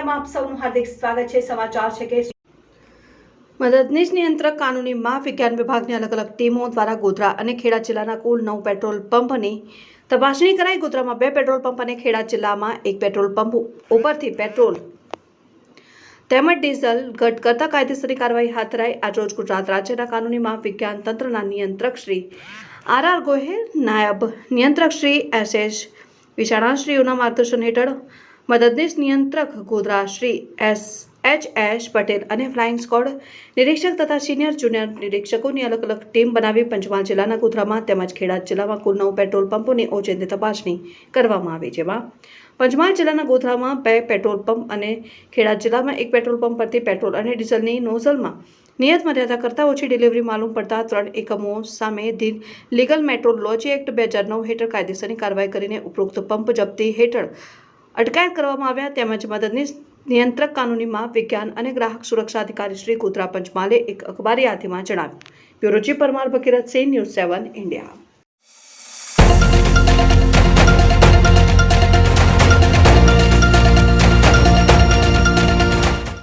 સમાચારમાં આપ સૌનું હાર્દિક સ્વાગત છે। સમાચાર છે કે મદદનીશ નિયંત્રક કાનૂની માં વિજ્ઞાન વિભાગની અલગ અલગ ટીમો દ્વારા ગોધરા અને ખેડા જિલ્લાના કુલ 9 પેટ્રોલ પંપની તપાસણી કરાઈ। ગોધરામાં 2 પેટ્રોલ પંપ અને ખેડા જિલ્લામાં 1 પેટ્રોલ પંપ ઉપરથી પેટ્રોલ તેમજ ડીઝલ ઘટ કરતા કાયદેસરની કાર્યવાહી હાથ ધરાઈ। આજરોજ ગુજરાત રાજ્યના કાનૂની માં વિજ્ઞાન તંત્રના નિયંત્રક શ્રી આર ગોહિલ, નાયબ નિયંત્રક શ્રી એસ વિશાણાશ્રીઓના માર્ગદર્શન હેઠળ મદદનીશ નિયંત્રક ગોધરા શ્રી એચ પટેલ અને ફ્લાઇંગ સ્ક્વોડ નિરીક્ષક તથા સિનિયર જુનિયર નિરીક્ષકોની અલગ અલગ ટીમ બનાવી પંચમહાલ જિલ્લાના ગોધરામાં તેમજ ખેડા જિલ્લામાં કુલ 9 પેટ્રોલ પંપોની ઓચિંતી તપાસણી કરવામાં આવી, જેમાં પંચમહાલ જિલ્લાના ગોધરામાં 2 પેટ્રોલ પંપ અને ખેડા જિલ્લામાં 1 પેટ્રોલ પંપ પરથી પેટ્રોલ અને ડીઝલની નોઝલમાં નિયત મર્યાદા કરતાં ઓછી ડિલિવરી માલુમ પડતા 3 એકમો સામે લીગલ મેટ્રોલોજી એક્ટ 2009 હેઠળ કાયદેસરની કાર્યવાહી કરીને ઉપરોક્ત પંપ જપ્તી હેઠળ અટકાયત કરવામાં આવ્યા। તેમજ મદદનીશ નિયંત્રક કાનૂની માં વિજ્ઞાન અને ગ્રાહક સુરક્ષા અધિકારી શ્રી ગોધરા પંચમહાલે એક અખબારી યાદીમાં જણાવ્યું। બ્યુરો ચીફ પરમાર ભગીરથ સિંહ, ન્યૂઝ 7 ઇન્ડિયા।